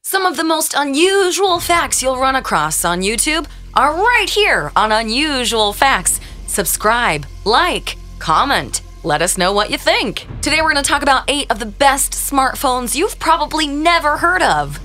Some of the most unusual facts you'll run across on YouTube are right here on Unusual Facts. Subscribe, like, comment, let us know what you think. Today we're going to talk about 8 of the best smartphones you've probably never heard of.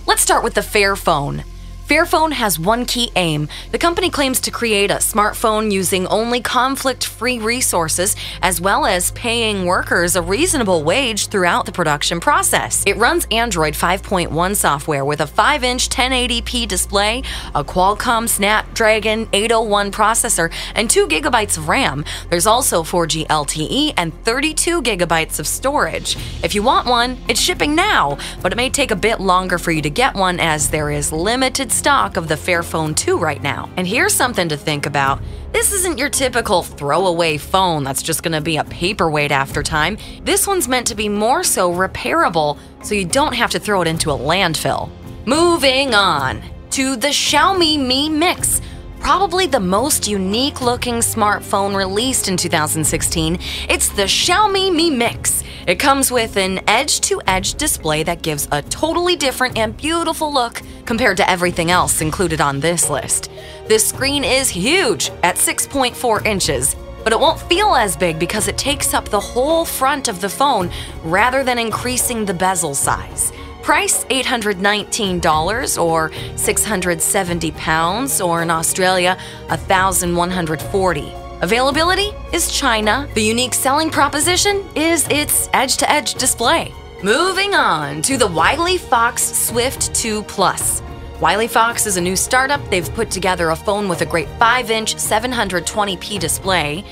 Let's start with the Fairphone. Fairphone has one key aim. The company claims to create a smartphone using only conflict-free resources, as well as paying workers a reasonable wage throughout the production process. It runs Android 5.1 software with a 5-inch 1080p display, a Qualcomm Snapdragon 801 processor, and 2 GB of RAM. There's also 4G LTE and 32 GB of storage. If you want one, it's shipping now, but it may take a bit longer for you to get one as there is limited stock of the Fairphone 2 right now. And here's something to think about. This isn't your typical throwaway phone that's just gonna be a paperweight after time. This one's meant to be more so repairable, so you don't have to throw it into a landfill. Moving on to the Xiaomi Me Mix. Probably the most unique looking smartphone released in 2016, it's the Xiaomi Me Mix. It comes with an edge-to-edge display that gives a totally different and beautiful look compared to everything else included on this list. This screen is huge at 6.4 inches, but it won't feel as big because it takes up the whole front of the phone rather than increasing the bezel size. Price $819 or £670, or in Australia, $1,140. Availability is China. The unique selling proposition is its edge-to-edge display. Moving on to the Wiley Fox Swift 2 Plus. Wiley Fox is a new startup. They've put together a phone with a great 5-inch 720p display,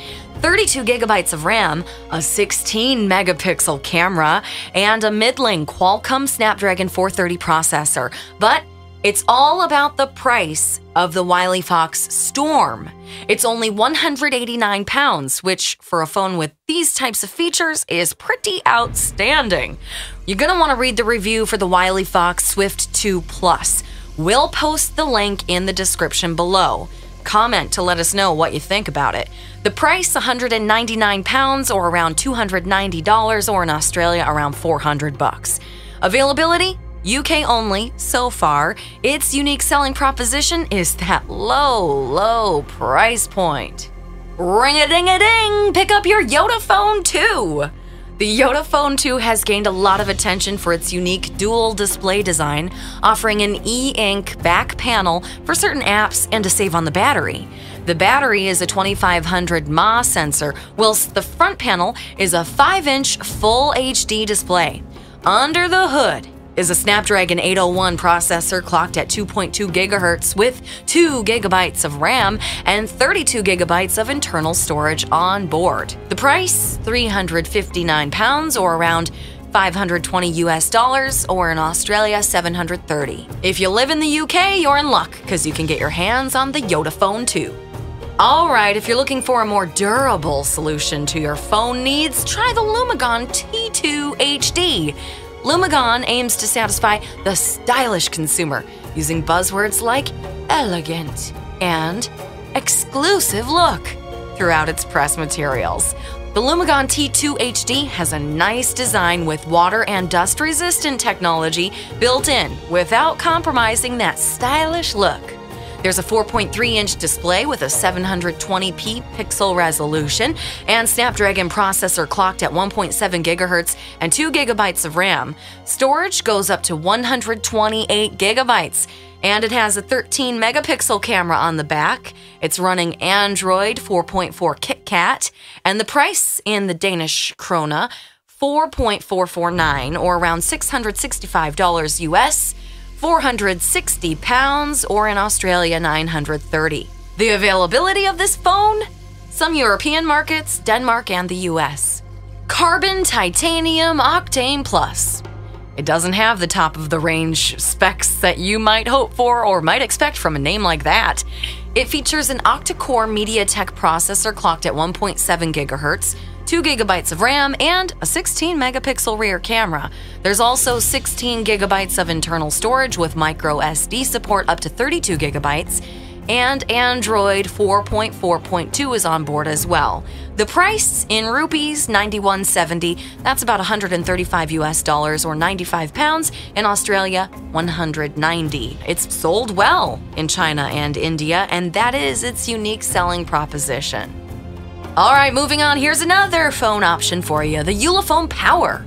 32 GB of RAM, a 16-megapixel camera, and a middling Qualcomm Snapdragon 430 processor. But it's all about the price of the Wiley Fox Storm. It's only 189 pounds, which for a phone with these types of features is pretty outstanding. You're gonna want to read the review for the Wiley Fox Swift 2 Plus. We'll post the link in the description below. Comment to let us know what you think about it. The price, 199 pounds or around $290, or in Australia around 400 bucks. Availability? UK only so far. Its unique selling proposition is that low price point. Ring-a-ding-a-ding! Pick up your Yotaphone 2! The Yotaphone 2 has gained a lot of attention for its unique dual display design, offering an e-ink back panel for certain apps and to save on the battery. The battery is a 2500 mAh sensor, whilst the front panel is a 5-inch full HD display. Under the hood is a Snapdragon 801 processor clocked at 2.2 GHz with 2 GB of RAM and 32 GB of internal storage on board. The price, £359 or around $520 or in Australia $730. If you live in the UK, you're in luck because you can get your hands on the Yotaphone 2. Alright, if you're looking for a more durable solution to your phone needs, try the Luma Gonti T2 HD. Luma Gonti aims to satisfy the stylish consumer using buzzwords like elegant and exclusive look throughout its press materials. The Luma Gonti T2 HD has a nice design with water and dust resistant technology built in without compromising that stylish look. There's a 4.3-inch display with a 720p pixel resolution and Snapdragon processor clocked at 1.7 GHz and 2 GB of RAM. Storage goes up to 128 GB, and it has a 13-megapixel camera on the back. It's running Android 4.4 KitKat, and the price in the Danish krone, 4.449 or around $665 US. 460 pounds or in Australia 930. The availability of this phone? Some European markets, Denmark, and the US. Carbon Titanium Octane Plus. It doesn't have the top of the range specs that you might hope for or might expect from a name like that. It features an octa-core MediaTek processor clocked at 1.7 GHz, 2 GB of RAM, and a 16-megapixel rear camera. There's also 16 GB of internal storage with micro SD support up to 32 GB, and Android 4.4.2 is on board as well. The price in rupees, 91.70. That's about 135 US dollars or 95 pounds. In Australia, 190. It's sold well in China and India, and that is its unique selling proposition. All right, moving on, here's another phone option for you, the Yotaphone Power.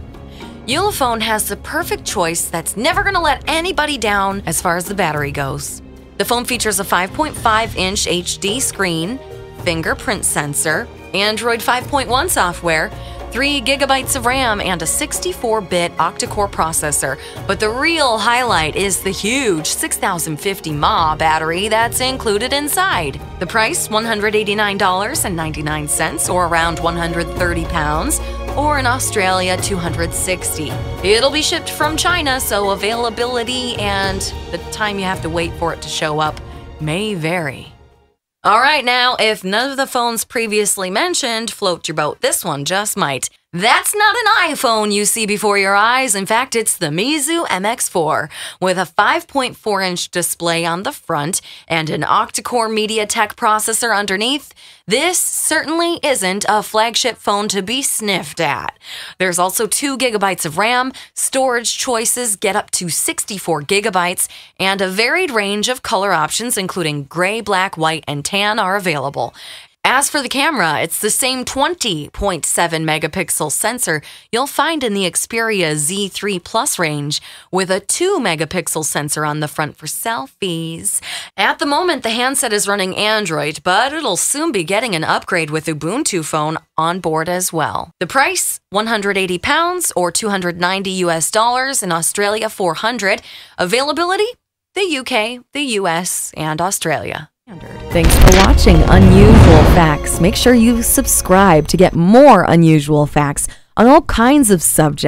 Yotaphone has the perfect choice that's never going to let anybody down as far as the battery goes. The phone features a 5.5-inch HD screen, fingerprint sensor, Android 5.1 software, 3 GB of RAM, and a 64-bit octa-core processor. But the real highlight is the huge 6050 mAh battery that's included inside. The price, $189.99 or around 130 pounds, or in Australia, 260. It'll be shipped from China, so availability and the time you have to wait for it to show up may vary. All right, now, if none of the phones previously mentioned float your boat, this one just might. That's not an iPhone you see before your eyes. In fact, it's the Meizu MX4 with a 5.4-inch display on the front and an octa-core MediaTek processor underneath. This certainly isn't a flagship phone to be sniffed at. There's also 2 GB of RAM, storage choices get up to 64 GB, and a varied range of color options including gray, black, white, and tan are available. As for the camera, it's the same 20.7 megapixel sensor you'll find in the Xperia Z3 Plus range, with a 2 megapixel sensor on the front for selfies. At the moment, the handset is running Android, but it'll soon be getting an upgrade with Ubuntu Phone on board as well. The price, 180 pounds or 290 US dollars, in Australia 400. Availability, the UK, the US, and Australia. Thanks for watching Unusual Facts. Make sure you subscribe to get more unusual facts on all kinds of subjects.